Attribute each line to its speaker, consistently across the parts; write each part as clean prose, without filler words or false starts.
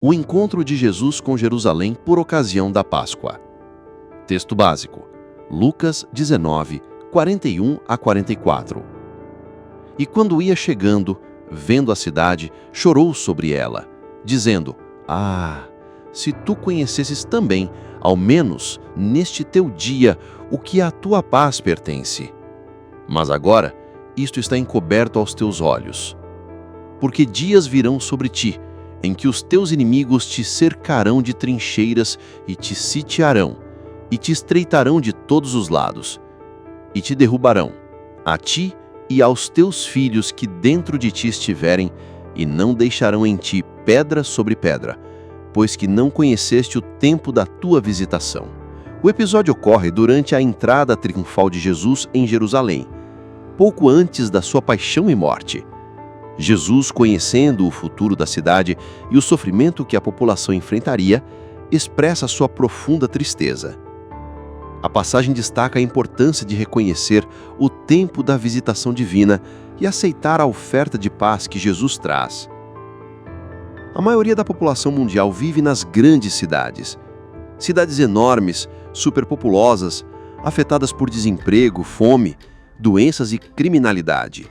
Speaker 1: O encontro de Jesus com Jerusalém por ocasião da Páscoa. Texto básico: Lucas 19, 41 a 44. E quando ia chegando, vendo a cidade, chorou sobre ela, dizendo: Ah, se tu conhecesses também, ao menos neste teu dia, o que à tua paz pertence. Mas agora, isto está encoberto aos teus olhos. Porque dias virão sobre ti, em que os teus inimigos te cercarão de trincheiras e te sitiarão, e te estreitarão de todos os lados, e te derrubarão, a ti e aos teus filhos que dentro de ti estiverem, e não deixarão em ti pedra sobre pedra, pois que não conheceste o tempo da tua visitação. O episódio ocorre durante a entrada triunfal de Jesus em Jerusalém, pouco antes da sua paixão e morte. Jesus, conhecendo o futuro da cidade e o sofrimento que a população enfrentaria, expressa sua profunda tristeza. A passagem destaca a importância de reconhecer o tempo da visitação divina e aceitar a oferta de paz que Jesus traz. A maioria da população mundial vive nas grandes cidades. Cidades enormes, superpopulosas, afetadas por desemprego, fome, doenças e criminalidade.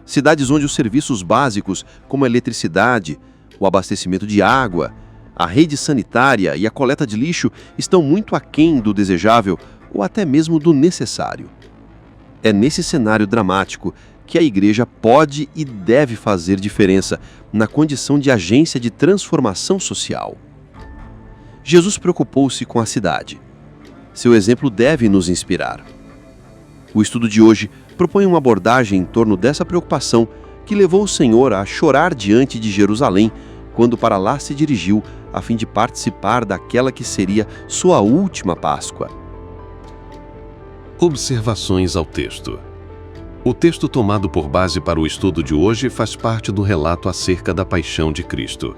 Speaker 1: Cidades onde os serviços básicos, como a eletricidade, o abastecimento de água, a rede sanitária e a coleta de lixo estão muito aquém do desejável ou até mesmo do necessário. É nesse cenário dramático que a igreja pode e deve fazer diferença na condição de agência de transformação social. Jesus preocupou-se com a cidade. Seu exemplo deve nos inspirar. O estudo de hoje propõe uma abordagem em torno dessa preocupação que levou o Senhor a chorar diante de Jerusalém quando para lá se dirigiu a fim de participar daquela que seria sua última Páscoa.
Speaker 2: Observações ao texto. O texto tomado por base para o estudo de hoje faz parte do relato acerca da paixão de Cristo.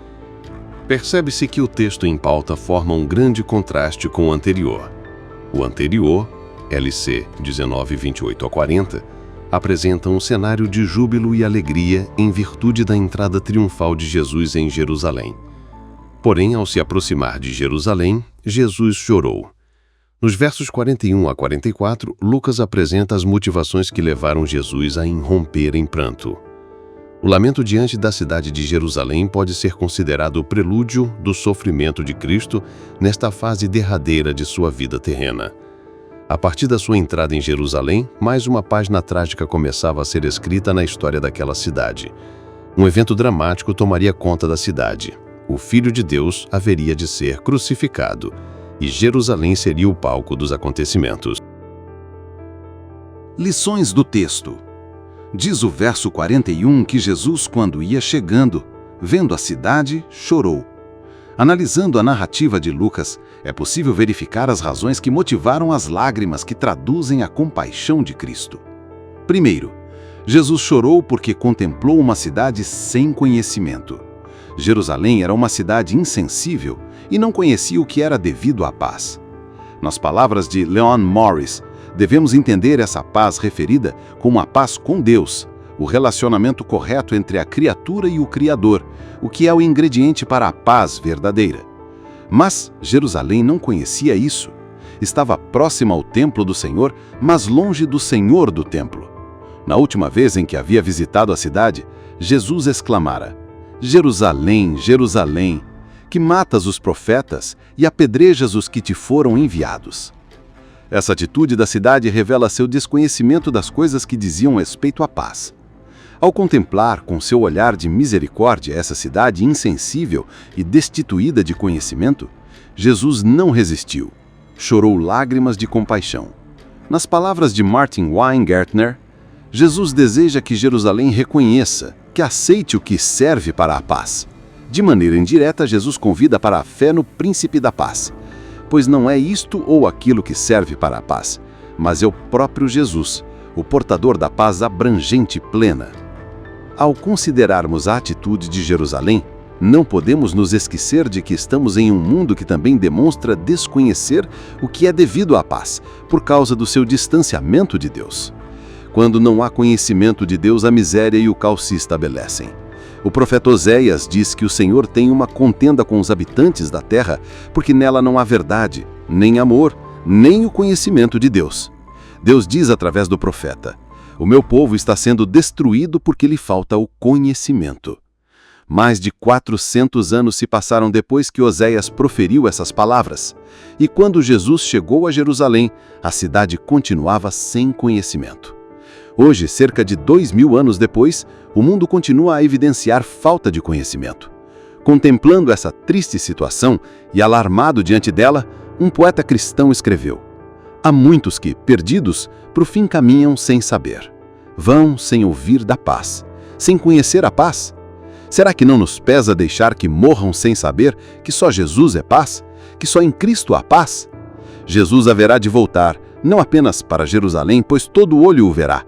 Speaker 2: Percebe-se que o texto em pauta forma um grande contraste com o anterior. O anterior, LC 19, 28 a 40, apresenta um cenário de júbilo e alegria em virtude da entrada triunfal de Jesus em Jerusalém. Porém, ao se aproximar de Jerusalém, Jesus chorou. Nos versos 41 a 44, Lucas apresenta as motivações que levaram Jesus a irromper em pranto. O lamento diante da cidade de Jerusalém pode ser considerado o prelúdio do sofrimento de Cristo nesta fase derradeira de sua vida terrena. A partir da sua entrada em Jerusalém, mais uma página trágica começava a ser escrita na história daquela cidade. Um evento dramático tomaria conta da cidade. O Filho de Deus haveria de ser crucificado, e Jerusalém seria o palco dos acontecimentos.
Speaker 3: Lições do texto. Diz o verso 41 que Jesus, quando ia chegando, vendo a cidade, chorou. Analisando a narrativa de Lucas, é possível verificar as razões que motivaram as lágrimas que traduzem a compaixão de Cristo. Primeiro, Jesus chorou porque contemplou uma cidade sem conhecimento. Jerusalém era uma cidade insensível e não conhecia o que era devido à paz. Nas palavras de Leon Morris, devemos entender essa paz referida como a paz com Deus, o relacionamento correto entre a criatura e o Criador, o que é o ingrediente para a paz verdadeira. Mas Jerusalém não conhecia isso. Estava próxima ao templo do Senhor, mas longe do Senhor do templo. Na última vez em que havia visitado a cidade, Jesus exclamara: Jerusalém, Jerusalém, que matas os profetas e apedrejas os que te foram enviados. Essa atitude da cidade revela seu desconhecimento das coisas que diziam respeito à paz. Ao contemplar com seu olhar de misericórdia essa cidade insensível e destituída de conhecimento, Jesus não resistiu. Chorou lágrimas de compaixão. Nas palavras de Martin Weingartner, Jesus deseja que Jerusalém reconheça, que aceite o que serve para a paz. De maneira indireta, Jesus convida para a fé no Príncipe da Paz, pois não é isto ou aquilo que serve para a paz, mas é o próprio Jesus, o portador da paz abrangente e plena. Ao considerarmos a atitude de Jerusalém, não podemos nos esquecer de que estamos em um mundo que também demonstra desconhecer o que é devido à paz, por causa do seu distanciamento de Deus. Quando não há conhecimento de Deus, a miséria e o caos se estabelecem. O profeta Oséias diz que o Senhor tem uma contenda com os habitantes da terra, porque nela não há verdade, nem amor, nem o conhecimento de Deus. Deus diz através do profeta: o meu povo está sendo destruído porque lhe falta o conhecimento. Mais de 400 anos se passaram depois que Oséias proferiu essas palavras. E quando Jesus chegou a Jerusalém, a cidade continuava sem conhecimento. Hoje, cerca de 2000 anos depois, o mundo continua a evidenciar falta de conhecimento. Contemplando essa triste situação e alarmado diante dela, um poeta cristão escreveu: há muitos que, perdidos, pro fim caminham sem saber. Vão sem ouvir da paz, sem conhecer a paz. Será que não nos pesa deixar que morram sem saber que só Jesus é paz? Que só em Cristo há paz? Jesus haverá de voltar, não apenas para Jerusalém, pois todo olho o verá.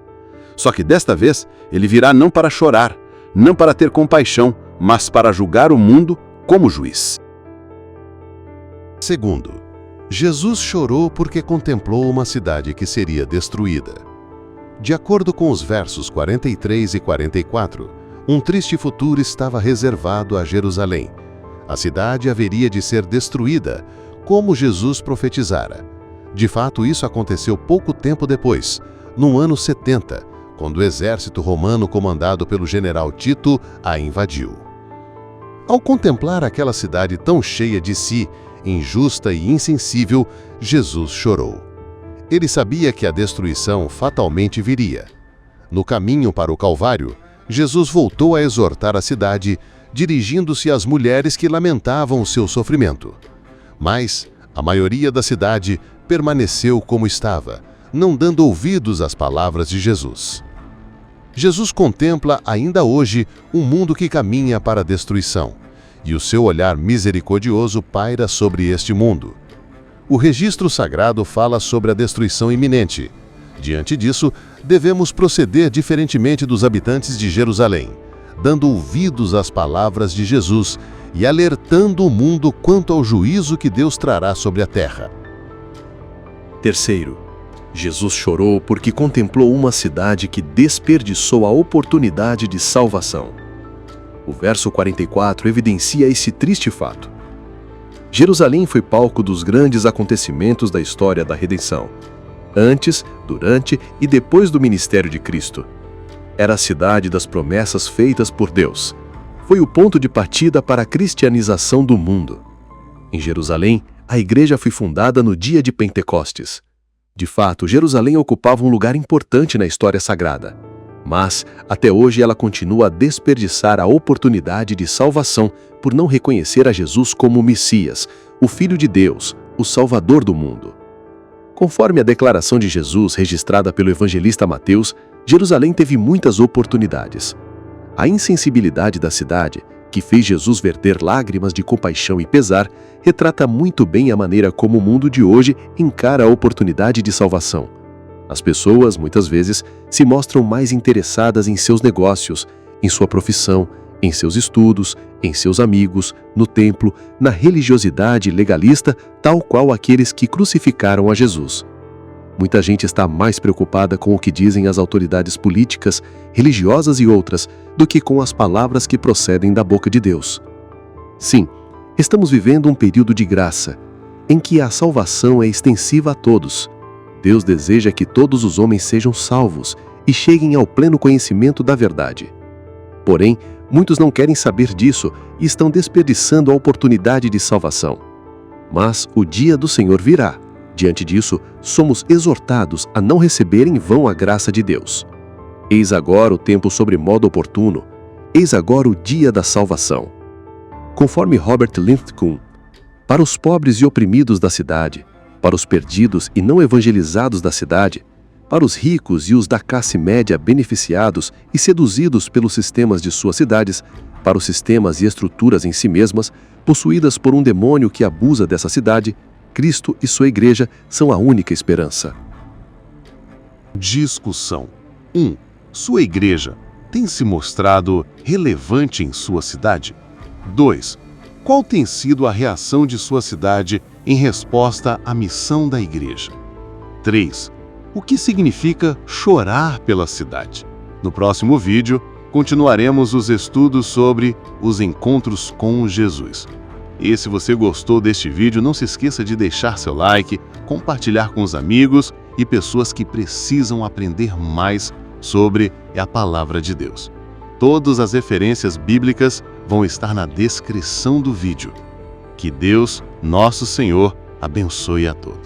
Speaker 3: Só que desta vez, ele virá não para chorar, não para ter compaixão, mas para julgar o mundo como juiz.
Speaker 1: Segundo, Jesus chorou porque contemplou uma cidade que seria destruída. De acordo com os versos 43 e 44, um triste futuro estava reservado a Jerusalém. A cidade haveria de ser destruída, como Jesus profetizara. De fato, isso aconteceu pouco tempo depois, no ano 70, quando o exército romano comandado pelo general Tito a invadiu. Ao contemplar aquela cidade tão cheia de si, injusta e insensível, Jesus chorou. Ele sabia que a destruição fatalmente viria. No caminho para o Calvário, Jesus voltou a exortar a cidade, dirigindo-se às mulheres que lamentavam o seu sofrimento. Mas a maioria da cidade permaneceu como estava, não dando ouvidos às palavras de Jesus. Jesus contempla ainda hoje um mundo que caminha para a destruição, e o seu olhar misericordioso paira sobre este mundo. O registro sagrado fala sobre a destruição iminente. Diante disso, devemos proceder diferentemente dos habitantes de Jerusalém, dando ouvidos às palavras de Jesus e alertando o mundo quanto ao juízo que Deus trará sobre a terra.
Speaker 4: Terceiro, Jesus chorou porque contemplou uma cidade que desperdiçou a oportunidade de salvação. O verso 44 evidencia esse triste fato. Jerusalém foi palco dos grandes acontecimentos da história da redenção, antes, durante e depois do ministério de Cristo. Era a cidade das promessas feitas por Deus. Foi o ponto de partida para a cristianização do mundo. Em Jerusalém, a igreja foi fundada no dia de Pentecostes. De fato, Jerusalém ocupava um lugar importante na história sagrada. Mas, até hoje, ela continua a desperdiçar a oportunidade de salvação por não reconhecer a Jesus como o Messias, o Filho de Deus, o Salvador do mundo. Conforme a declaração de Jesus registrada pelo evangelista Mateus, Jerusalém teve muitas oportunidades. A insensibilidade da cidade, que fez Jesus verter lágrimas de compaixão e pesar, retrata muito bem a maneira como o mundo de hoje encara a oportunidade de salvação. As pessoas, muitas vezes, se mostram mais interessadas em seus negócios, em sua profissão, em seus estudos, em seus amigos, no templo, na religiosidade legalista, tal qual aqueles que crucificaram a Jesus. Muita gente está mais preocupada com o que dizem as autoridades políticas, religiosas e outras, do que com as palavras que procedem da boca de Deus. Sim, estamos vivendo um período de graça, em que a salvação é extensiva a todos. Deus deseja que todos os homens sejam salvos e cheguem ao pleno conhecimento da verdade. Porém, muitos não querem saber disso e estão desperdiçando a oportunidade de salvação. Mas o dia do Senhor virá. Diante disso, somos exortados a não receber em vão a graça de Deus. Eis agora o tempo sobremodo oportuno. Eis agora o dia da salvação. Conforme Robert Lincoln, para os pobres e oprimidos da cidade, para os perdidos e não evangelizados da cidade, para os ricos e os da classe média beneficiados e seduzidos pelos sistemas de suas cidades, para os sistemas e estruturas em si mesmas, possuídas por um demônio que abusa dessa cidade, Cristo e sua igreja são a única esperança.
Speaker 3: Discussão. 1. Sua igreja tem se mostrado relevante em sua cidade? 2. Qual tem sido a reação de sua cidade em resposta à missão da igreja? 3. O que significa chorar pela cidade? No próximo vídeo, continuaremos os estudos sobre os encontros com Jesus. E se você gostou deste vídeo, não se esqueça de deixar seu like, compartilhar com os amigos e pessoas que precisam aprender mais sobre a Palavra de Deus. Todas as referências bíblicas vão estar na descrição do vídeo. Que Deus, nosso Senhor, abençoe a todos.